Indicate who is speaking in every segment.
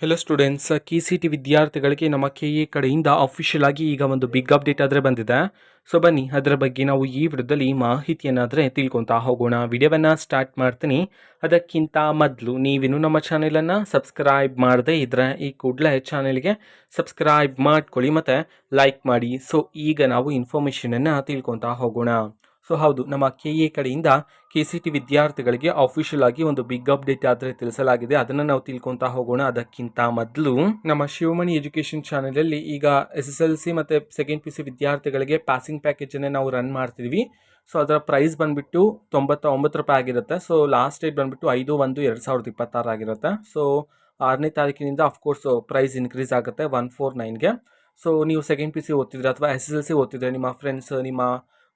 Speaker 1: Hello students, KCET ವಿದ್ಯಾರ್ಥಿಗಳಿಗೆ ನಮ್ಮ KA ಕಡೆಯಿಂದ ಅಫಿಷಿಯಲ್ ಆಗಿ ಈಗ ಒಂದು ಬಿಗ್ ಅಪ್ಡೇಟ್ ಆದರೆ ಬಂದಿದೆ. ಸೊ ಬನ್ನಿ ಅದರ ಬಗ್ಗೆ ನಾವು ಈ ವಿಡಿಯೋದಲ್ಲಿ ಮಾಹಿತಿಯನ್ನಾದರೆ ತಿಳ್ಕೊತಾ ಹೋಗೋಣ. ವಿಡಿಯೋವನ್ನು ಸ್ಟಾರ್ಟ್ ಮಾಡ್ತೀನಿ. ಅದಕ್ಕಿಂತ ಮೊದಲು ನೀವಿನ್ನೂ ನಮ್ಮ ಚಾನೆಲನ್ನು ಸಬ್ಸ್ಕ್ರೈಬ್ ಮಾಡದೇ ಇದ್ದರೆ ಈ ಕೂಡಲೇ ಚಾನೆಲ್ಗೆ ಸಬ್ಸ್ಕ್ರೈಬ್ ಮಾಡ್ಕೊಳ್ಳಿ ಮತ್ತು ಲೈಕ್ ಮಾಡಿ. ಸೊ ಈಗ ನಾವು ಇನ್ಫಾರ್ಮೇಷನನ್ನು ತಿಳ್ಕೊತಾ ಹೋಗೋಣ. ಸೊ ಹೌದು, ನಮ್ಮ KA ಕಡೆಯಿಂದ KCET ವಿದ್ಯಾರ್ಥಿಗಳಿಗೆ ಅಫಿಷಿಯಲ್ ಆಗಿ ಒಂದು ಬಿಗ್ ಅಪ್ಡೇಟ್ ಆದರೆ ತಿಳಿಸಲಾಗಿದೆ. ಅದನ್ನು ನಾವು ತಿಳ್ಕೊತಾ ಹೋಗೋಣ. ಅದಕ್ಕಿಂತ ಮೊದಲು ನಮ್ಮ ಶಿವಮಣಿ ಎಜುಕೇಷನ್ ಚಾನೆಲಲ್ಲಿ ಈಗ SSLC ಮತ್ತು ಸೆಕೆಂಡ್ PUC ವಿದ್ಯಾರ್ಥಿಗಳಿಗೆ ಪಾಸಿಂಗ್ ಪ್ಯಾಕೇಜನ್ನು ನಾವು ರನ್ ಮಾಡ್ತಿದ್ವಿ. ಸೊ ಅದರ ಪ್ರೈಸ್ ಬಂದುಬಿಟ್ಟು 99 ರೂಪಾಯಿ ಆಗಿರುತ್ತೆ. ಸೊ ಲಾಸ್ಟ್ ಡೇಟ್ ಬಂದುಬಿಟ್ಟು 5/1/2026 ಆಗಿರುತ್ತೆ. ಸೊ 6ನೇ ತಾರೀಕಿನಿಂದ ಅಫ್ಕೋರ್ಸ್ ಪ್ರೈಸ್ ಇನ್ಕ್ರೀಸ್ ಆಗುತ್ತೆ 149ಗೆ. ಸೊ ನೀವು ಸೆಕೆಂಡ್ PUC ಓದ್ತಿದ್ರೆ ಅಥವಾ SSLC ಓದ್ತಿದ್ರೆ, ನಿಮ್ಮ ಫ್ರೆಂಡ್ಸ್, ನಿಮ್ಮ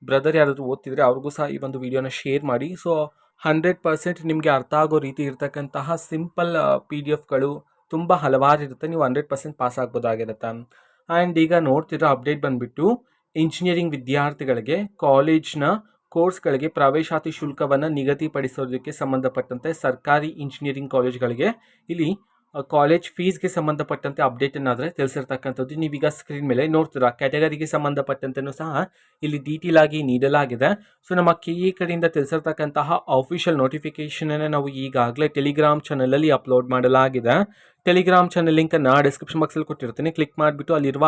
Speaker 1: ಬ್ರದರ್ ಯಾರಾದರೂ ಓದ್ತಿದ್ರೆ ಅವ್ರಿಗೂ ಸಹ ಈ ಒಂದು ವಿಡಿಯೋನ ಶೇರ್ ಮಾಡಿ. ಸೊ 100% ನಿಮಗೆ ಅರ್ಥ ಆಗೋ ರೀತಿ ಇರ್ತಕ್ಕಂತಹ ಸಿಂಪಲ್ PDF ತುಂಬ ಹಲವಾರು ಇರುತ್ತೆ. ನೀವು 100% ಪಾಸ್ ಆಗ್ಬೋದಾಗಿರುತ್ತೆ. ಆ್ಯಂಡ್ ಈಗ ನೋಡ್ತಿರೋ ಅಪ್ಡೇಟ್ ಬಂದುಬಿಟ್ಟು ಇಂಜಿನಿಯರಿಂಗ್ ವಿದ್ಯಾರ್ಥಿಗಳಿಗೆ ಕಾಲೇಜ್ನ ಕೋರ್ಸ್ಗಳಿಗೆ ಪ್ರವೇಶಾತಿ ಶುಲ್ಕವನ್ನು ನಿಗದಿಪಡಿಸೋದಕ್ಕೆ ಸಂಬಂಧಪಟ್ಟಂತೆ ಸರ್ಕಾರಿ ಇಂಜಿನಿಯರಿಂಗ್ ಕಾಲೇಜ್ಗಳಿಗೆ ಇಲ್ಲಿ ಕಾಲೇಜ್ ಫೀಸ್ಗೆ ಸಂಬಂಧಪಟ್ಟಂತೆ ಅಪ್ಡೇಟನ್ನಾದರೆ ತಿಳಿಸಿರ್ತಕ್ಕಂಥದ್ದು. ನೀವೀಗ ಸ್ಕ್ರೀನ್ ಮೇಲೆ ನೋಡ್ತೀರಾ. ಕ್ಯಾಟಗರಿಗೆ ಸಂಬಂಧಪಟ್ಟಂತೆಯೂ ಸಹ ಇಲ್ಲಿ ಡೀಟೇಲ್ ಆಗಿ ನೀಡಲಾಗಿದೆ. ಸೊ ನಮ್ಮ KA ಕಡೆಯಿಂದ ತಿಳಿಸಿರ್ತಕ್ಕಂತಹ ಅಫಿಷಿಯಲ್ ನೋಟಿಫಿಕೇಷನನ್ನು ನಾವು ಈಗಾಗಲೇ ಟೆಲಿಗ್ರಾಮ್ ಚಾನಲಲ್ಲಿ ಅಪ್ಲೋಡ್ ಮಾಡಲಾಗಿದೆ. ಟೆಲಿಗ್ರಾಮ್ ಚಾನಲ್ ಲಿಂಕನ್ನು ಡಿಸ್ಕ್ರಿಪ್ಷನ್ ಬಾಕ್ಸಲ್ಲಿ ಕೊಟ್ಟಿರ್ತೀನಿ. ಕ್ಲಿಕ್ ಮಾಡಿಬಿಟ್ಟು ಅಲ್ಲಿರುವ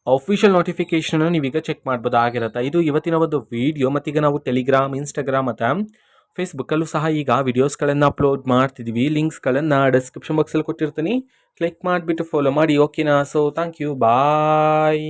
Speaker 1: ಅಫಿಷಿಯಲ್ ನೋಟಿಫಿಕೇಷನನ್ನು ನೀವೀಗ ಚೆಕ್ ಮಾಡ್ಬೋದಾಗಿರುತ್ತೆ. ಇದು ಇವತ್ತಿನ ಒಂದು ವಿಡಿಯೋ. ಮತ್ತೀಗ ನಾವು ಟೆಲಿಗ್ರಾಮ್, ಇನ್ಸ್ಟಾಗ್ರಾಮ್ ಮತ್ತು ಫೇಸ್ಬುಕ್ಕಲ್ಲೂ ಸಹ ಈಗ ವಿಡಿಯೋಸ್ಗಳನ್ನು ಅಪ್ಲೋಡ್ ಮಾಡ್ತಿದ್ವಿ. ಲಿಂಕ್ಸ್ಗಳನ್ನು ಡಿಸ್ಕ್ರಿಪ್ಷನ್ ಬಾಕ್ಸಲ್ಲಿ ಕೊಟ್ಟಿರ್ತೀನಿ. ಕ್ಲಿಕ್ ಮಾಡಿಬಿಟ್ಟು ಫಾಲೋ ಮಾಡಿ. ಓಕೆನಾ? So thank you, bye.